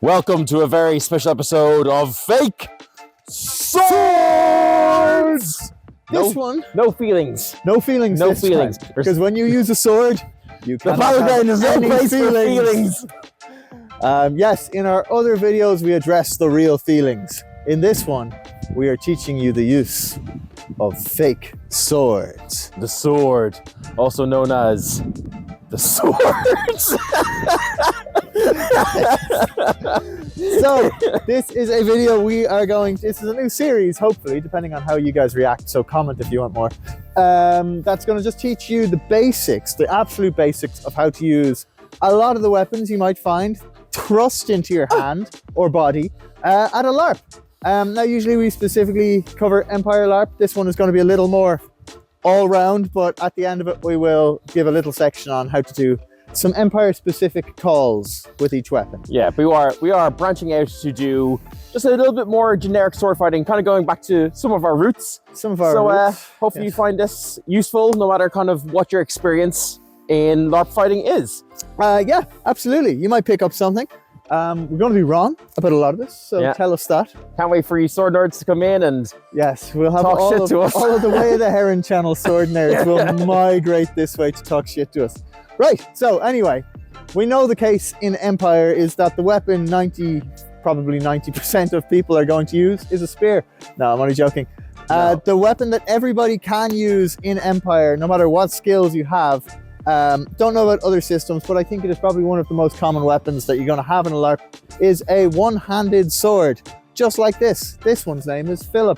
Welcome to a very special episode of Fake Swords! This one, No feelings. no feelings. No this feelings. time. Because when you use a sword, you The cannot battleground have is no any place for feelings. Yes, in our other videos, we address the real feelings. In this one, we are teaching you the use of fake swords. The sword, also known as the swords. So, this is a video this is a new series, hopefully, depending on how you guys react. So comment if you want more. That's going to just teach you the basics, the absolute basics of how to use a lot of the weapons you might find thrust into your hand or body at a LARP. Now, usually we specifically cover Empire LARP. This one is going to be a little more all round, but at the end of it, we will give a little section on how to do some Empire specific calls with each weapon. Yeah, we are branching out to do just a little bit more generic sword fighting, kind of going back to some of our roots. Hopefully you find this useful, no matter kind of what your experience in LARP fighting is. Yeah, absolutely. You might pick up something. We're going to be wrong about a lot of this, so tell us that. Can't wait for you sword nerds to come in and yes, we'll have talk shit to us. all of the Wayoftheheron channel sword nerds will migrate this way to talk shit to us. Right, so anyway, we know the case in Empire is that the weapon probably 90% of people are going to use is a spear. No, I'm only joking. No. The weapon that everybody can use in Empire, no matter what skills you have, don't know about other systems, but I think it is probably one of the most common weapons that you're going to have in a LARP, is a one-handed sword, just like this. This one's name is Philip.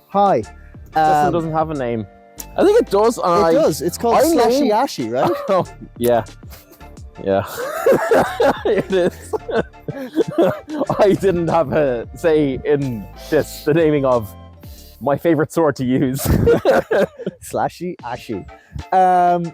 Hi. This one doesn't have a name. I think it does. It does. It's called Slashy Ashy, right? Oh, yeah. Yeah. It is. I didn't have a say in this, the naming of my favorite sword to use. Slashy Ashy.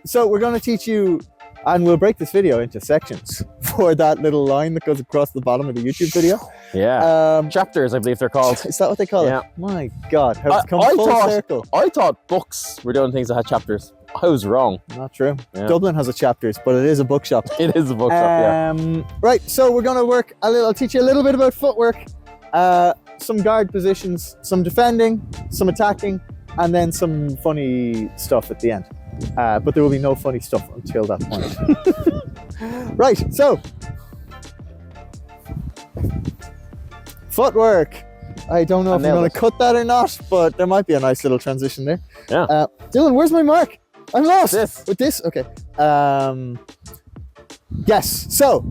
So we're going to teach you, and we'll break this video into sections for that little line that goes across the bottom of the YouTube video. Yeah. Chapters, I believe they're called. Is that what they call it? My God, how it's come full circle. I thought books were doing things that had chapters. I was wrong. Not true. Yeah. Dublin has a chapters, but it is a bookshop. It is a bookshop, yeah. Right, so we're going to work I'll teach you a little bit about footwork, some guard positions, some defending, some attacking, and then some funny stuff at the end. But there will be no funny stuff until that point. Right, so footwork. I don't know if I'm going to cut that or not, but there might be a nice little transition there. Yeah. Dylan, where's my mark? I'm lost. With this? Okay. Yes, so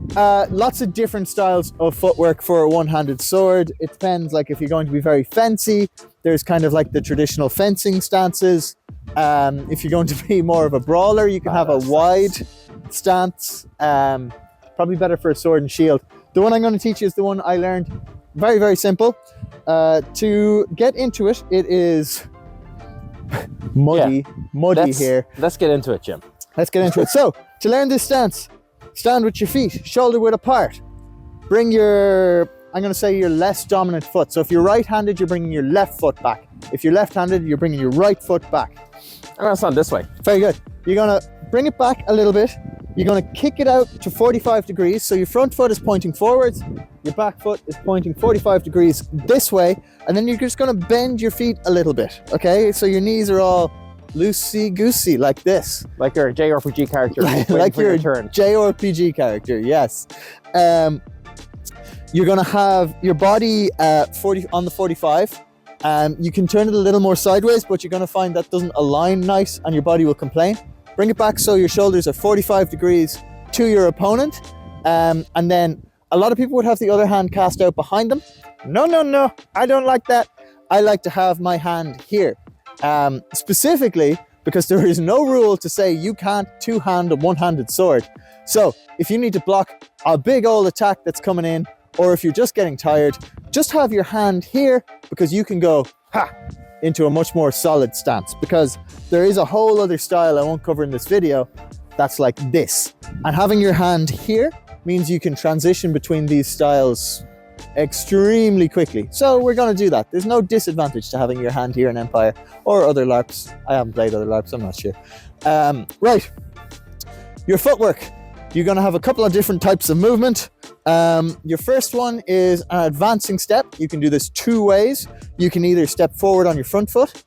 lots of different styles of footwork for a one-handed sword. It depends, like if you're going to be very fancy, there's kind of like the traditional fencing stances. If you're going to be more of a brawler, you can have a wide stance. Probably better for a sword and shield. The one I'm going to teach you is the one I learned. Very, very simple. To get into it, it is muddy here. Let's get into it, Jim. Let's get into it. So, to learn this stance, stand with your feet shoulder width apart. Bring your, I'm going to say your less dominant foot. So if you're right-handed, you're bringing your left foot back. If you're left-handed, you're bringing your right foot back. I'm going to stand this way. Very good. You're going to bring it back a little bit. You're going to kick it out to 45 degrees. So your front foot is pointing forwards. Your back foot is pointing 45 degrees this way. And then you're just going to bend your feet a little bit. Okay? So your knees are all loosey-goosey like this. Like your JRPG character. Like your JRPG character, yes. You're going to have your body 40 on the 45. You can turn it a little more sideways, but you're going to find that doesn't align nice and your body will complain. Bring it back so your shoulders are 45 degrees to your opponent. And then a lot of people would have the other hand cast out behind them. No, I don't like that. I like to have my hand here. Specifically because there is no rule to say you can't two-hand a one-handed sword. So if you need to block a big old attack that's coming in, or if you're just getting tired, just have your hand here because you can go into a much more solid stance, because there is a whole other style I won't cover in this video that's like this. And having your hand here means you can transition between these styles extremely quickly. So we're going to do that. There's no disadvantage to having your hand here in Empire or other LARPs. I haven't played other LARPs, I'm not sure. Right, your footwork. you're going to have a couple of different types of movement. Your first one is an advancing step. You can do this 2 ways. You can either step forward on your front foot,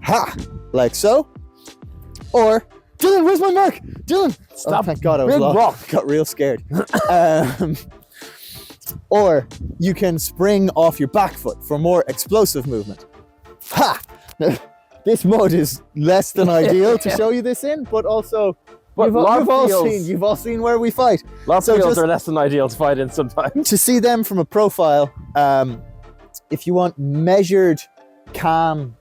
ha, like so, or Dylan, where's my mark? Dylan, stop! Oh, thank God, I was lost. Got real scared. Or you can spring off your back foot for more explosive movement. Ha! Now, this mud is less than ideal to show you this in, but also you've all seen where we fight. Lots of fields are less than ideal to fight in sometimes. To see them from a profile, if you want measured, calm,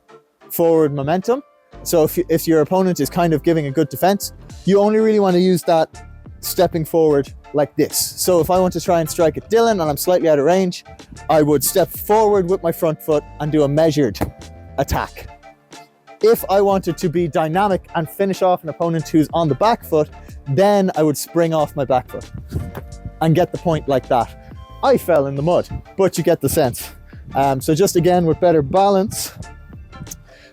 forward momentum, so if your opponent is kind of giving a good defense, you only really want to use that stepping forward like this. So if I want to try and strike at Dylan and I'm slightly out of range, I would step forward with my front foot and do a measured attack. If I wanted to be dynamic and finish off an opponent who's on the back foot, then I would spring off my back foot and get the point like that. I fell in the mud, but you get the sense. So just again, with better balance,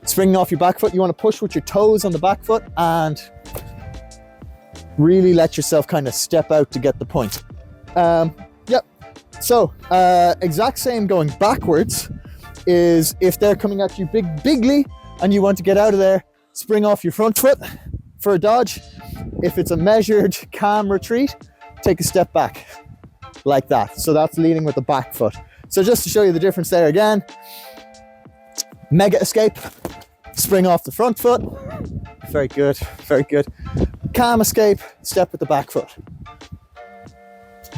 springing off your back foot, you want to push with your toes on the back foot and really let yourself kind of step out to get the point. Yep. So exact same going backwards is if they're coming at you bigly and you want to get out of there, spring off your front foot for a dodge. If it's a measured, calm retreat, take a step back like that. So that's leading with the back foot. So just to show you the difference there again, mega escape, spring off the front foot. Very good, very good. Calm escape, step with the back foot.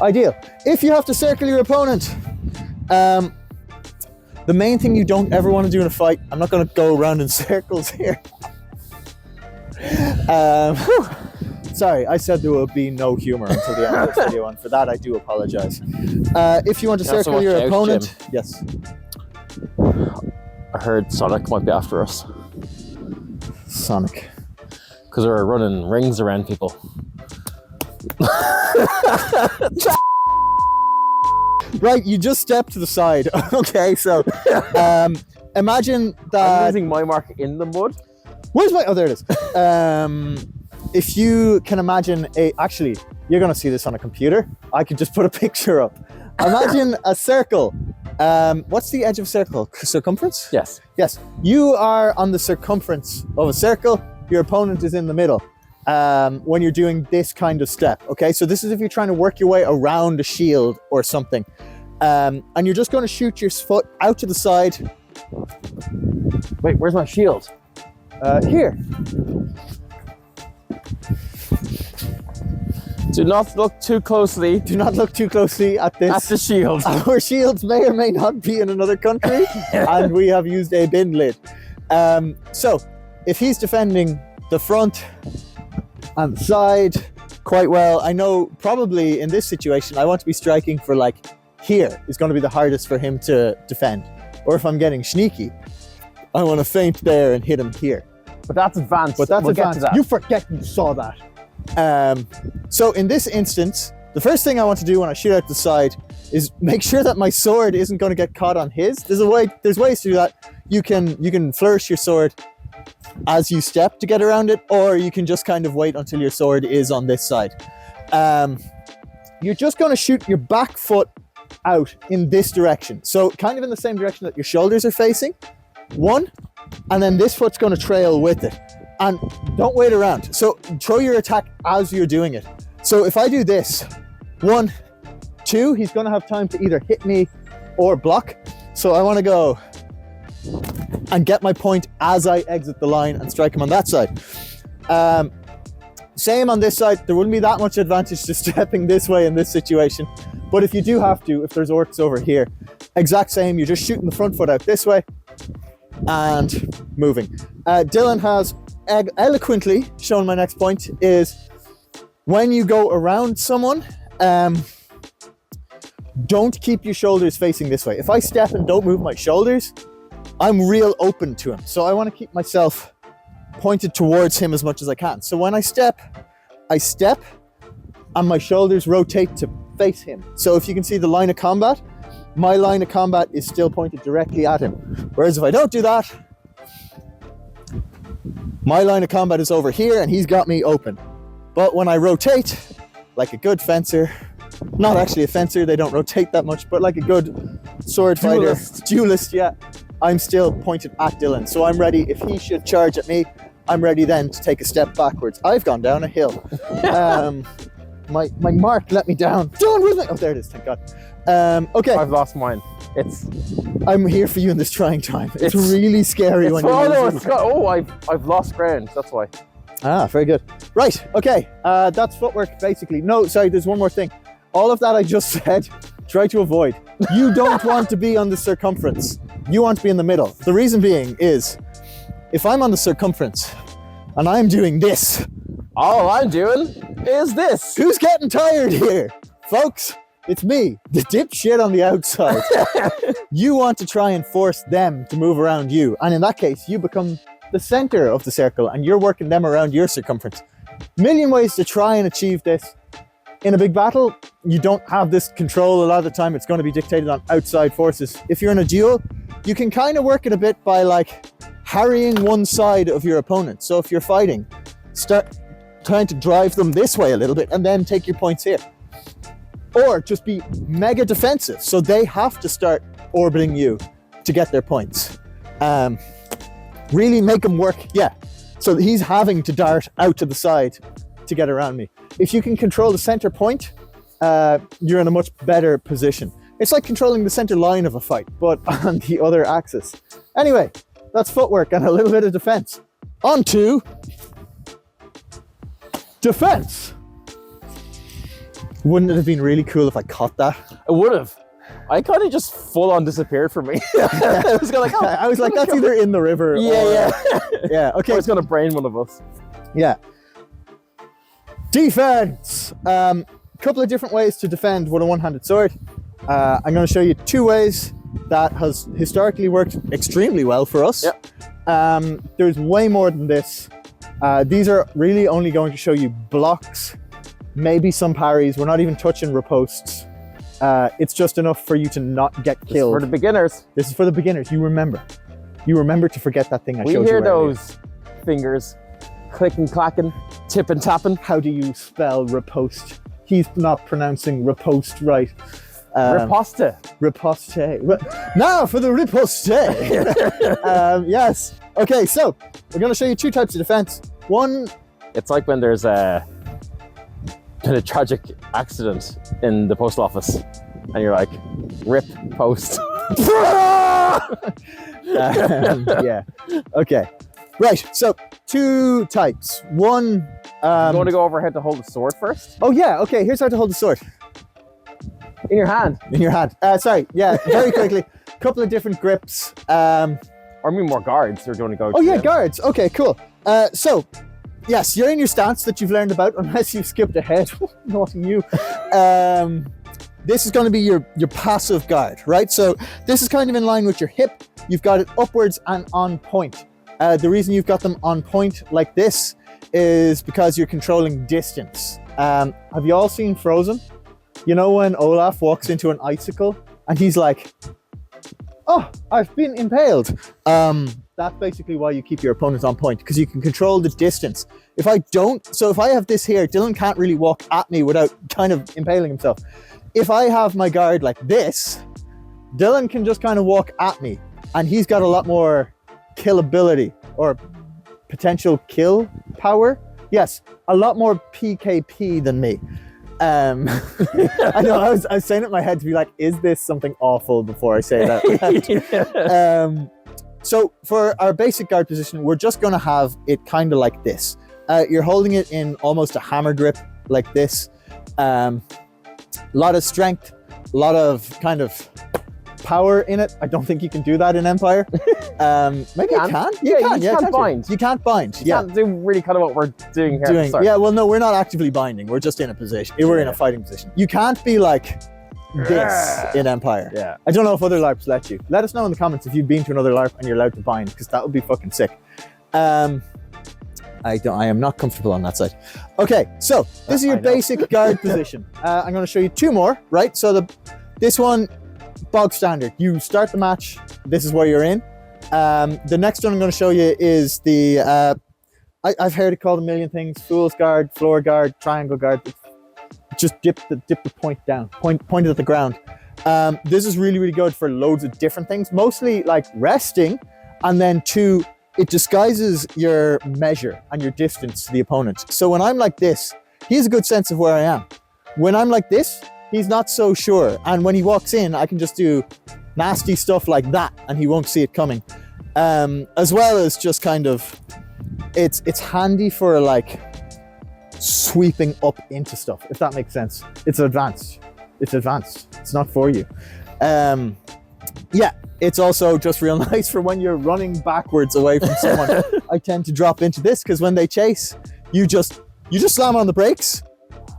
Ideal. If you have to circle your opponent, the main thing you don't ever want to do in a fight, I'm not going to go around in circles here. Sorry, I said there will be no humor until the end of this video, and for that I do apologize. If you want to circle your opponent, Jim. Yes. I heard Sonic might be after us. Sonic. Because we're running rings around people. Right, you just step to the side. Okay, so imagine that. I'm using my mark in the mud. Where's my? Oh, there it is. If you can imagine actually, you're going to see this on a computer. I could just put a picture up. Imagine a circle. What's the edge of a circle? Circumference? Yes. Yes. You are on the circumference of a circle. Your opponent is in the middle when you're doing this kind of step. Okay, so this is if you're trying to work your way around a shield or something. And you're just going to shoot your foot out to the side. Wait, where's my shield? Here. Do not look too closely. Do not look too closely at this. At the shield. Our shields may or may not be in another country, and we have used a bin lid. So, if he's defending the front and the side quite well, I know probably in this situation, I want to be striking for like here is going to be the hardest for him to defend. Or if I'm getting sneaky, I want to feint there and hit him here. But that's advanced. But that's advanced. Get to that. You forget you saw that. So in this instance, the first thing I want to do when I shoot out the side is make sure that my sword isn't going to get caught on his. There's ways to do that. You can flourish your sword as you step to get around it, or you can just kind of wait until your sword is on this side. You're just going to shoot your back foot out in this direction. So kind of in the same direction that your shoulders are facing. One, and then this foot's going to trail with it. And don't wait around. So throw your attack as you're doing it. So if I do this, 1, 2, he's going to have time to either hit me or block. So I want to go and get my point as I exit the line and strike him on that side. Same on this side. There wouldn't be that much advantage to stepping this way in this situation. But if you do have to, if there's orcs over here, exact same. You're just shooting the front foot out this way and moving. Dylan has eloquently shown my next point is when you go around someone, don't keep your shoulders facing this way. If I step and don't move my shoulders, I'm real open to him. So I want to keep myself pointed towards him as much as I can. So when I step and my shoulders rotate to face him. So if you can see the line of combat, my line of combat is still pointed directly at him. Whereas if I don't do that, my line of combat is over here and he's got me open. But when I rotate, like a good fencer, not actually a fencer, they don't rotate that much, but like a good sword fighter, duelist, yeah, I'm still pointed at Dylan. So I'm ready, if he should charge at me, I'm ready then to take a step backwards. I've gone down a hill. My mark let me down. Dylan with me. Oh, there it is, thank God. Okay. I've lost mine. I'm here for you in this trying time. It's really scary when you're I've lost ground, that's why. Ah, very good. Right, okay, that's footwork basically. No, sorry, there's one more thing. All of that I just said, try to avoid. You don't want to be on the circumference. You want to be in the middle. The reason being is, if I'm on the circumference and I'm doing this, all I'm doing is this. Who's getting tired here? Folks, it's me, the dipshit on the outside. You want to try and force them to move around you. And in that case, you become the center of the circle and you're working them around your circumference. Million ways to try and achieve this. In a big battle, you don't have this control. A lot of the time it's going to be dictated on outside forces. If you're in a duel, you can kind of work it a bit by like harrying one side of your opponent. So if you're fighting, start trying to drive them this way a little bit and then take your points here. Or just be mega defensive. So they have to start orbiting you to get their points. Really make them work. Yeah. So he's having to dart out to the side to get around me. If you can control the center point, you're in a much better position. It's like controlling the center line of a fight, but on the other axis. Anyway, that's footwork and a little bit of defense. On to defense. Wouldn't it have been really cool if I caught that? It would have. I kind of just full on disappeared from me. I was like, I was like, that's either in the river or... Yeah. Yeah, okay. Or it's going to brain one of us. Yeah. Defense. Couple of different ways to defend with a one-handed sword. I'm going to show you two ways that has historically worked extremely well for us. Yep. There's way more than this. These are really only going to show you blocks, maybe some parries. We're not even touching riposts. It's just enough for you to not get killed. For the beginners. This is for the beginners. You remember. You remember to forget that thing I showed you. We hear those fingers clicking, clacking, tipping, tapping. How do you spell riposte? He's not pronouncing riposte right. Riposte. Riposte. Now for the riposte. Yes. Okay, so we're going to show you two types of defense. One. It's like when there's a tragic accident in the postal office and you're like, rip post. Yeah. Okay. Right. So two types. One. You want to go overhead to hold the sword first? Oh yeah. Okay. Here's how to hold the sword. In your hand. In your hand. Sorry. Yeah. Very quickly. Couple of different grips. Or I mean more guards. Or do you want to go? Oh yeah, guards. Okay. Cool. So. Yes, you're in your stance that you've learned about, unless you've skipped ahead. Naughty you. This is going to be your passive guard, right? So this is kind of in line with your hip. You've got it upwards and on point. The reason you've got them on point like this is because you're controlling distance. Have you all seen Frozen? You know when Olaf walks into an icicle and he's like, oh, I've been impaled. That's basically why you keep your opponent on point, because you can control the distance. If I have this here, Dylan can't really walk at me without kind of impaling himself. If I have my guard like this, Dylan can just kind of walk at me, and he's got a lot more killability or potential kill power. Yes, a lot more PKP than me. I know I was saying it in my head to be like, is this something awful before I say that? So for our basic guard position, we're just going to have it kind of like this. You're holding it in almost a hammer grip like this. A lot of strength, a lot of kind of power in it. I don't think you can do that in Empire. Maybe you can. You can't bind. You can't bind. You can't do really kind of what we're doing here. Yeah, well, no, we're not actively binding. We're just in a position. We're in a fighting position. You can't be like this in Empire. Yeah. I don't know if other LARPs let you. Let us know in the comments if you've been to another LARP and you're allowed to bind, because that would be fucking sick. I am not comfortable on that side. Okay, so this is your basic guard position. I'm going to show you two more, right? So this one, bog standard. You start the match. This is where you're in. The next one I'm going to show you is the, I've heard it called a million things. Fool's guard, floor guard, triangle guard. just dip the point down, point it at the ground. This is really, really good for loads of different things, mostly like resting, and then 2, it disguises your measure and your distance to the opponent. So when I'm like this, he has a good sense of where I am. When I'm like this, he's not so sure. And when he walks in, I can just do nasty stuff like that and he won't see it coming. As well as just kind of, it's handy for like sweeping up into stuff, if that makes sense. It's advanced. It's not for you. Yeah, it's also just real nice for when you're running backwards away from someone. I tend to drop into this because when they chase, you just slam on the brakes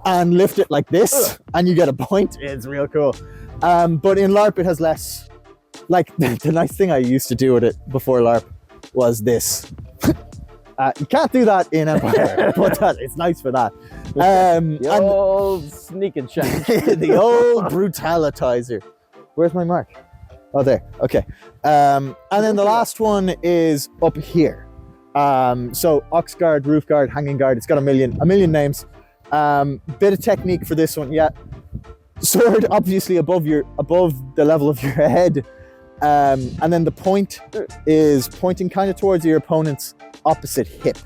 and lift it like this and you get a point. It's real cool. But in LARP, it has less, like the nice thing I used to do with it before LARP was this. You can't do that in Empire, but it's nice for that. The old sneak and check. The old brutalitizer. Where's my mark? Oh, there. Okay. And then the last one is up here. So Ox Guard, Roof Guard, Hanging Guard. It's got a million names. Bit of technique for this one. Yeah. Sword obviously above the level of your head. And then the point is pointing kind of towards your opponent's opposite hip.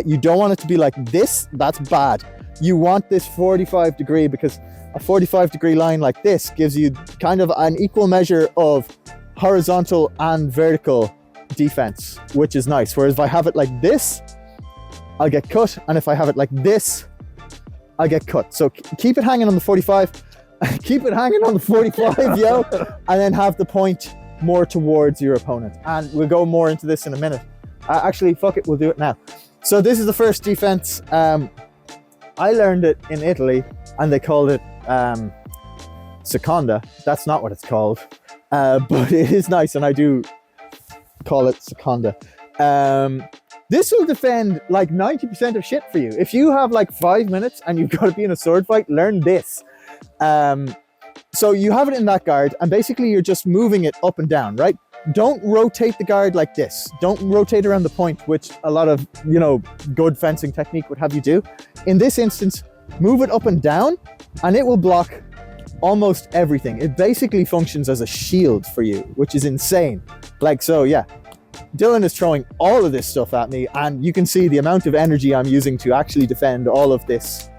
You don't want it to be like this. That's bad. You want this 45 degree, because a 45 degree line like this gives you kind of an equal measure of horizontal and vertical defense, which is nice. Whereas if I have it like this, I'll get cut. And if I have it like this, I'll get cut. So keep it hanging on the 45. Keep it hanging on the 45, yo. And then have the point more towards your opponent. And we'll go more into this in a minute. Actually, fuck it, we'll do it now. So this is the first defense. I learned it in Italy and they called it seconda. That's not what it's called, but it is nice and I do call it seconda. This will defend like 90% of shit for you. If you have like 5 minutes and you've got to be in a sword fight, learn this. So you have it in that guard and basically you're just moving it up and down, right? Don't rotate the guard like this. Don't rotate around the point, which a lot of, good fencing technique would have you do. In this instance, move it up and down and it will block almost everything. It basically functions as a shield for you, which is insane. Like, so yeah, Dylan is throwing all of this stuff at me and you can see the amount of energy I'm using to actually defend all of this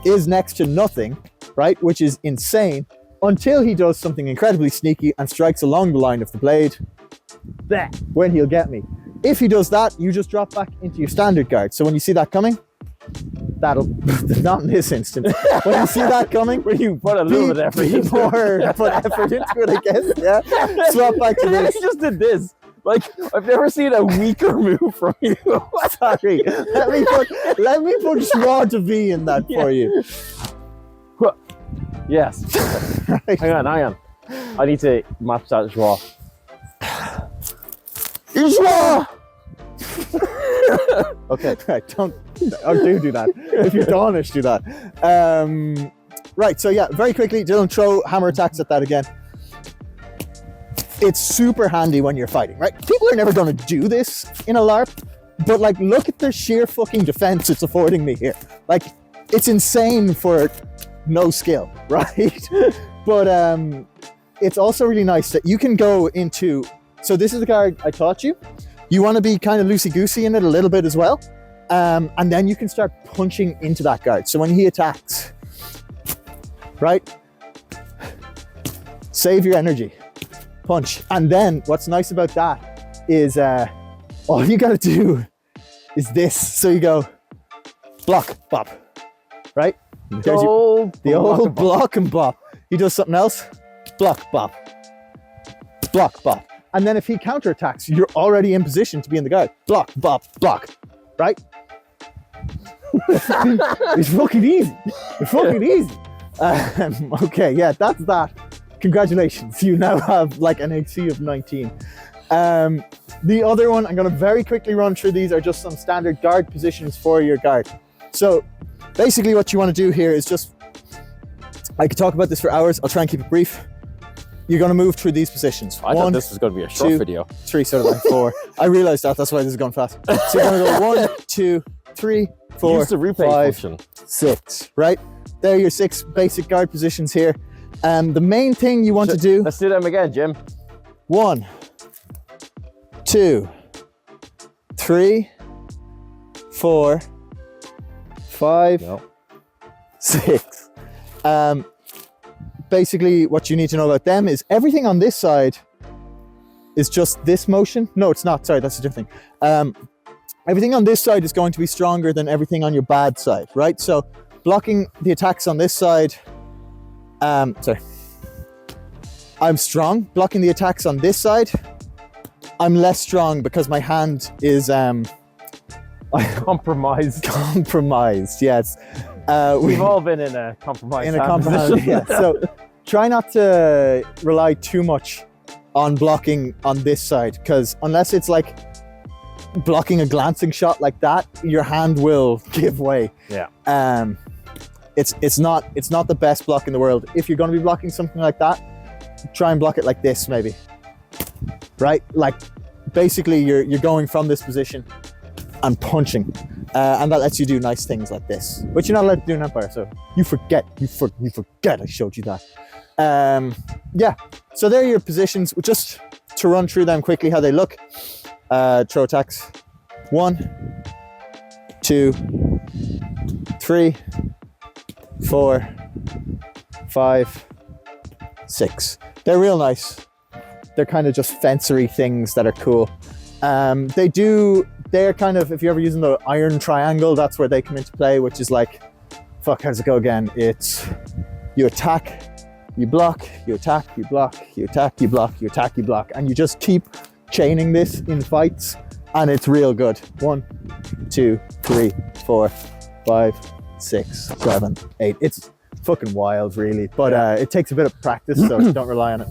is next to nothing, right? Which is insane until he does something incredibly sneaky and strikes along the line of the blade. That when he'll get me. If he does that, you just drop back into your standard guard. So when you see that coming, that'll not in this instance. When you see that coming, when you put a little bit of effort put effort into it, I guess. Yeah. Swap back to this. You just did this. Like, I've never seen a weaker move from you. Sorry. Let me put schwa to V in that for you. Yes. Right. Hang on. I need to match that schwa. Schwa! Okay, right, do that. If you're Danish, do that. Right, so yeah, very quickly, Dylan, throw hammer attacks at that again. It's super handy when you're fighting, right? People are never going to do this in a LARP, but like, look at the sheer fucking defense it's affording me here. Like, it's insane for no skill, right? But it's also really nice that you can go into, so this is the guard I taught you. You want to be kind of loosey-goosey in it a little bit as well. And then you can start punching into that guard. So when he attacks, right? Save your energy, punch. And then what's nice about that is all you got to do is this. So you go block, bop, right? There's the old block and bop. He does something else, block, bop, block, bop. And then if he counterattacks, you're already in position to be in the guard. Block, bop, block, right? It's fucking easy. It's fucking easy. Okay, yeah, that's that. Congratulations, you now have like an AC of 19. The other one, I'm gonna very quickly run through these, are just some standard guard positions for your guard. So basically what you wanna do here is just, I could talk about this for hours, I'll try and keep it brief. You're going to move through these positions. I thought this was going to be a short video. 3, sort of like 4. I realized that's why this is going fast. So you're going to go 1, 2, 3, 4, 5, 6, right? there are your 6 basic guard positions here. The main thing you want to do... Let's do them again, Jim. 1, 2, 3, 4, 5, 6. Basically, what you need to know about them is everything on this side is just this motion. No, it's not. Sorry, that's a different thing. Everything on this side is going to be stronger than everything on your bad side, right? So blocking the attacks on this side, sorry. I'm strong. Blocking the attacks on this side, I'm less strong because my hand is compromised. Compromised, yes. We've all been in a compromised position. Yeah. So try not to rely too much on blocking on this side, because unless it's like blocking a glancing shot like that, your hand will give way. Yeah. It's not the best block in the world. If you're going to be blocking something like that, try and block it like this, maybe. Right? Like basically you're going from this position and punching, and that lets you do nice things like this, which you're not allowed to do in Empire. So you forget I showed you that. Yeah. So there are your positions. Just to run through them quickly, how they look. Throw attacks. 1, 2, 3, 4, 5, 6. They're real nice. They're kind of just fencery things that are cool. They're kind of, if you're ever using the iron triangle, that's where they come into play, which is like, fuck, how does it go again? It's you attack, you block, you attack, you block, you attack, you block, you attack, you block, and you just keep chaining this in fights, and it's real good. 1, 2, 3, 4, 5, 6, 7, 8. It's fucking wild, really, but it takes a bit of practice, so don't rely on it.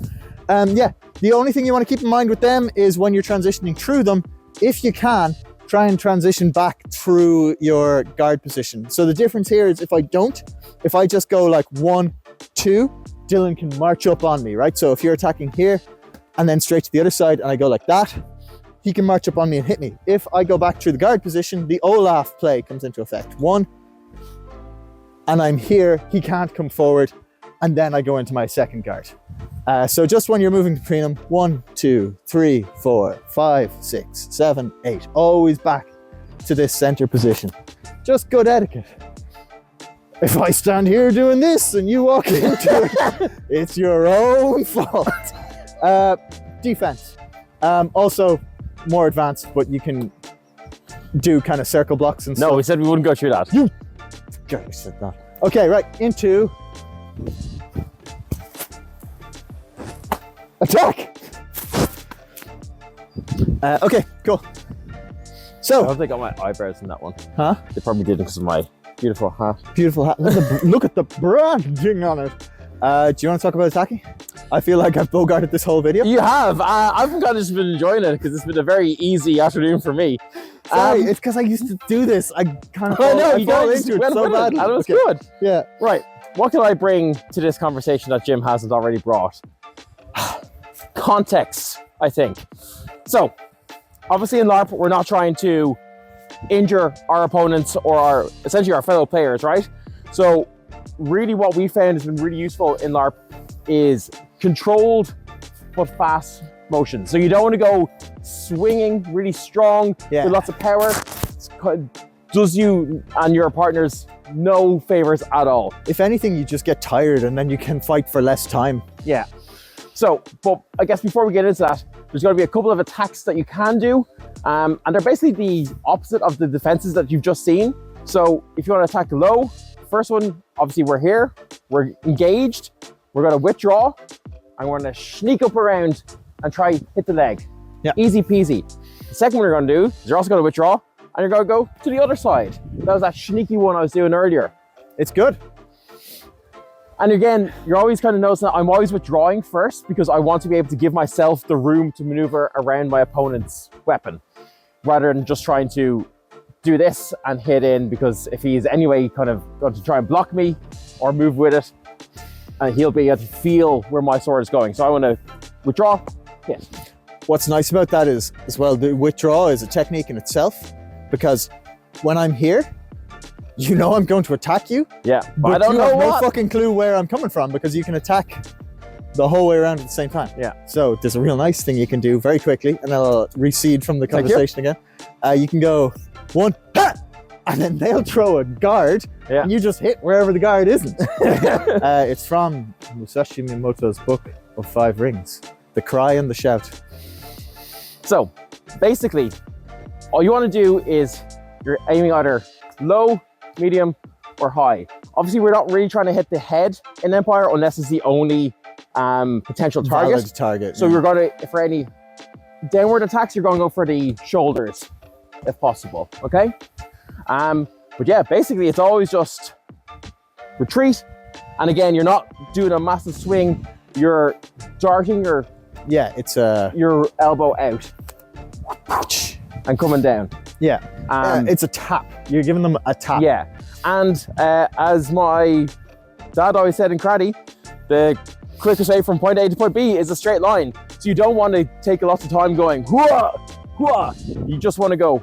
Yeah, the only thing you want to keep in mind with them is when you're transitioning through them, if you can, try and transition back through your guard position. So the difference here is if I just go like 1, 2, Dylan can march up on me, right? So if you're attacking here and then straight to the other side and I go like that, he can march up on me and hit me. If I go back through the guard position, the Olaf play comes into effect. 1, and I'm here, he can't come forward, and then I go into my second guard. So just when you're moving between them, 1, 2, 3, 4, 5, 6, 7, 8, always back to this center position. Just good etiquette. If I stand here doing this and you walk into it, it's your own fault. Defense. Also more advanced, but you can do kind of circle blocks and stuff. No, we said we wouldn't go through that. You guys said that. Okay, right, into attack. Okay, cool. So I hope they got my eyebrows in that one. Huh? They probably did because of my beautiful hat. Beautiful hat. Look at the branding on it. Do you want to talk about attacking? I feel like I've bogarted this whole video. You have. I've kind of just been enjoying it because it's been a very easy afternoon for me. Sorry, it's because I used to do this. I kind of I fall into it so badly. And it was good. Yeah. Right. What can I bring to this conversation that Jim hasn't already brought? Context, I think. So, obviously in LARP, we're not trying to injure our opponents or essentially our fellow players, right? So, really what we found has been really useful in LARP is controlled but fast motion. So you don't want to go swinging really strong with lots of power. It does you and your partners no favors at all. If anything, you just get tired and then you can fight for less time. Yeah. So, but I guess before we get into that, there's going to be a couple of attacks that you can do. And they're basically the opposite of the defenses that you've just seen. So if you want to attack low, first one, obviously we're here, we're engaged, we're going to withdraw, and we're going to sneak up around and try hit the leg. Yeah. Easy peasy. The second one you're going to do is you're also going to withdraw, and you're going to go to the other side. That was that sneaky one I was doing earlier. It's good. And again, you're always kind of noticing that I'm always withdrawing first because I want to be able to give myself the room to maneuver around my opponent's weapon, rather than just trying to do this and hit in, because if he's anyway kind of going to try and block me or move with it, and he'll be able to feel where my sword is going. So I want to withdraw, hit. What's nice about that is, as well, the withdraw is a technique in itself, because when I'm here, you know I'm going to attack you. Yeah, But I don't you know have no what. fucking clue where I'm coming from because you can attack the whole way around at the same time. Yeah. So there's a real nice thing you can do very quickly, and I'll recede from the Thank you. conversation again. You can go 1, ha! And then they'll throw a guard, Yeah. and you just hit wherever the guard isn't. It's from Musashi Miyamoto's book of 5 Rings, The Cry and the Shout. So basically, all you want to do is you're aiming either low, medium, or high. Obviously, we're not really trying to hit the head in Empire unless it's the only potential target. Valid target. So you're going to, for any downward attacks, you're going to go for the shoulders, if possible. Okay. But yeah, basically, it's always just retreat. And again, you're not doing a massive swing. You're darting your it's your elbow out and coming down. it's a tap. You're giving them a tap. Yeah, and as my dad always said in karate, the quickest way from point A to point B is a straight line. So you don't want to take a lot of time going hooah, hooah. You just want to go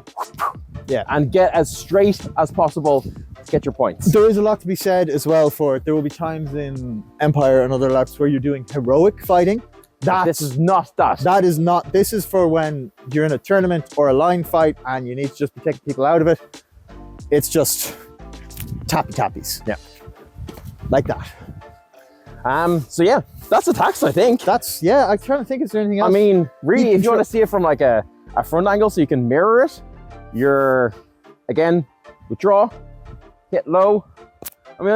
and get as straight as possible to get your points. There is a lot to be said as well for it. There will be times in Empire and other LARPs where you're doing heroic fighting. This is not that. That is not. This is for when you're in a tournament or a line fight and you need to just be taking people out of it. It's just tappies. Yeah. Like that. So yeah, that's attacks, I think. That's, I'm trying to think, is there anything else? I mean, really, if you want to see it from like a front angle so you can mirror it, you're, again, withdraw, hit low. I mean,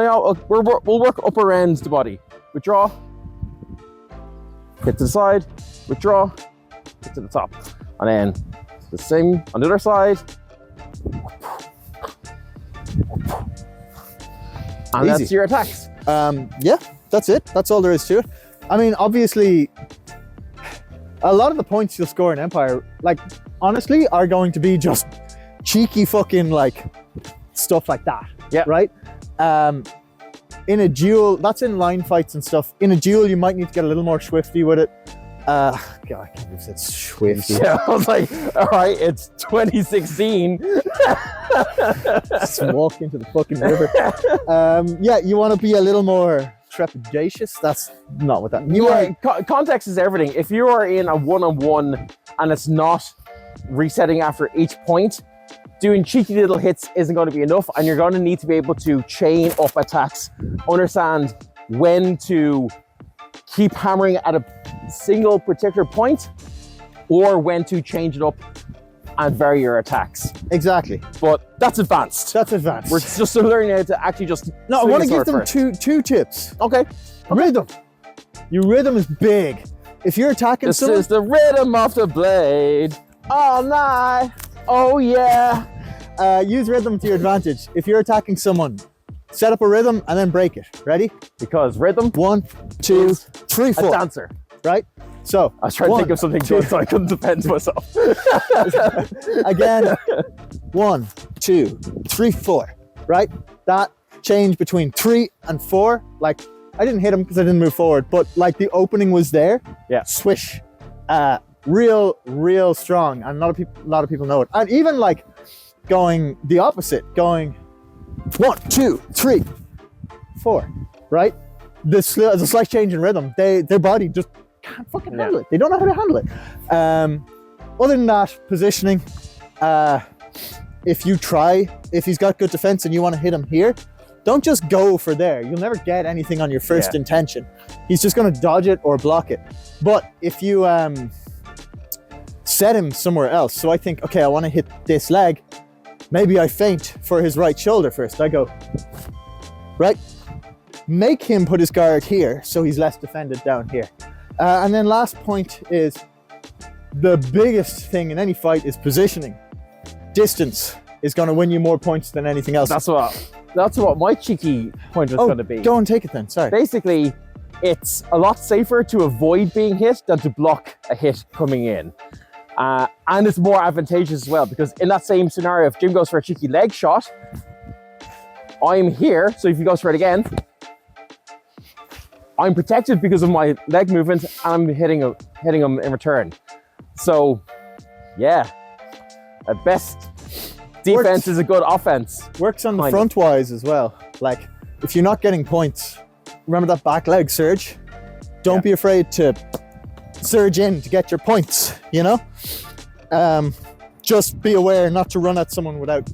we'll work up around the body. Withdraw, hit to the side, withdraw, hit to the top. And then the same on the other side. And Easy. that's your attacks. That's it. That's all there is to it. I mean, obviously, a lot of the points you'll score in Empire, like, honestly, are going to be just cheeky fucking, like, stuff like that. Yeah. Right? In a duel, that's in line fights and stuff. In a duel, you might need to get a little more swifty with it. God, I can't believe it's swifty. Yeah, I was like, all right, it's 2016. Just walk into the fucking river. You want to be a little more trepidatious. That's not what that means. Context is everything. If you are in a one-on-one and it's not resetting after each point, doing cheeky little hits isn't going to be enough, and you're going to need to be able to chain up attacks, understand when to keep hammering at a single particular point or when to change it up and vary your attacks. Exactly. But that's advanced. We're just learning how to actually just No, I want to give them two tips. Okay. Rhythm. Your rhythm is big. If you're attacking This someone, is the rhythm of the blade all night. Oh yeah. Use rhythm to your advantage. If you're attacking someone, set up a rhythm and then break it. Ready? Because rhythm 1, 2, 3, 4. a dancer. Right? So I was trying to think of something good so I couldn't defend myself. Again, 1, 2, 3, 4. Right? That change between 3 and 4, like, I didn't hit him because I didn't move forward, but like the opening was there. Yeah. Swish. Real strong, and a lot of people know it. And even like going the opposite, going 1, 2, 3, 4, right? There's a slight change in rhythm. Their body just can't fucking handle it. They don't know how to handle it. Other than that, positioning. If he's got good defense and you want to hit him here, don't just go for there. You'll never get anything on your first intention. He's just going to dodge it or block it. But if you set him somewhere else, so I think, okay, I want to hit this leg, maybe I feint for his right shoulder first. I go, right? Make him put his guard here so he's less defended down here. And then last point is, the biggest thing in any fight is positioning. Distance is going to win you more points than anything else. That's what my cheeky point was going to be. Go and take it then, sorry. Basically, it's a lot safer to avoid being hit than to block a hit coming in. And it's more advantageous as well, because in that same scenario, if Jim goes for a cheeky leg shot, I'm here, so if he goes for it again, I'm protected because of my leg movement, and I'm hitting him in return. So, yeah, at best, defense is a good offense. Works on the front wise as well. Like, if you're not getting points, remember that back leg surge? Don't be afraid to surge in to get your points, you know? Just be aware not to run at someone without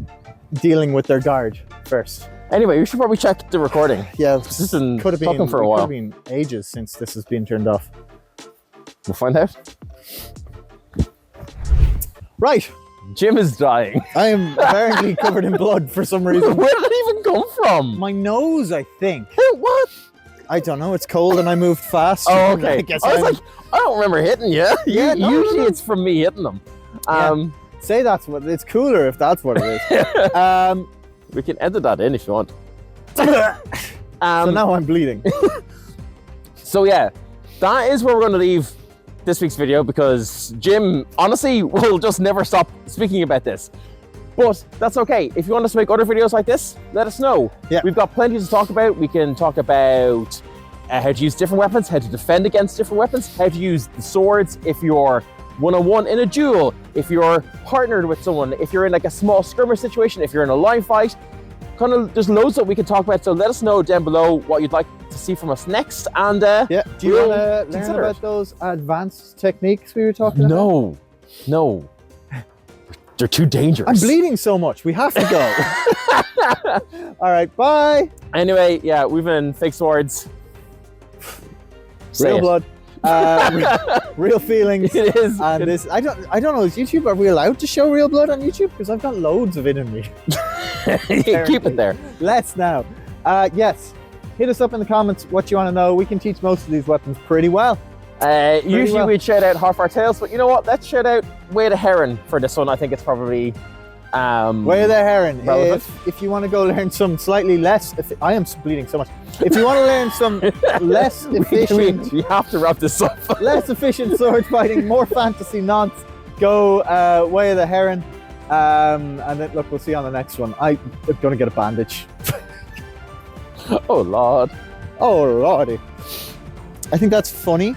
dealing with their guard first. Anyway, we should probably check the recording. Yeah, this has been talking for a while. Could have been ages since this has been turned off. We'll find out. Right. Jim is dying. I am apparently covered in blood for some reason. Where did it even come from? My nose, I think. What? I don't know. It's cold and I moved fast. Oh, okay. I was like, I don't remember hitting you. Yeah, usually it's from me hitting them. Say that's what it's cooler if that's what it is. We can edit that in if you want. So now I'm bleeding. So yeah, that is where we're going to leave this week's video, because Jim honestly will just never stop speaking about this. But that's okay. If you want us to make other videos like this, let us know. Yeah. We've got plenty to talk about. We can talk about how to use different weapons, how to defend against different weapons, how to use the swords if you're one-on-one in a duel, if you're partnered with someone, if you're in like a small skirmish situation, if you're in a line fight. Kind of, there's loads that we can talk about, so let us know down below what you'd like to see from us next. And yeah, do you want to learn about those advanced techniques we were talking about? No, they're too dangerous. I'm bleeding so much, we have to go. All right, bye. Anyway, yeah, we've been Fake Swords. Real blood. Real feelings. It is. And this, I don't know, is YouTube, are we allowed to show real blood on YouTube? Because I've got loads of it in me. Keep it there. Let's now. Yes, hit us up in the comments what you want to know. We can teach most of these weapons pretty well. Usually we'd shout out Hearthfire, but you know what? Let's shout out Wayoftheheron for this one. I think it's probably Wayoftheheron. Relevant. If you want to go learn some slightly less, I am bleeding so much. If you want to learn some less efficient, we have to wrap this up. less efficient sword fighting, more fantasy nonce, go Wayoftheheron. And then look, we'll see you on the next one. I'm gonna get a bandage. Oh Lord. Oh Lordy. I think that's funny.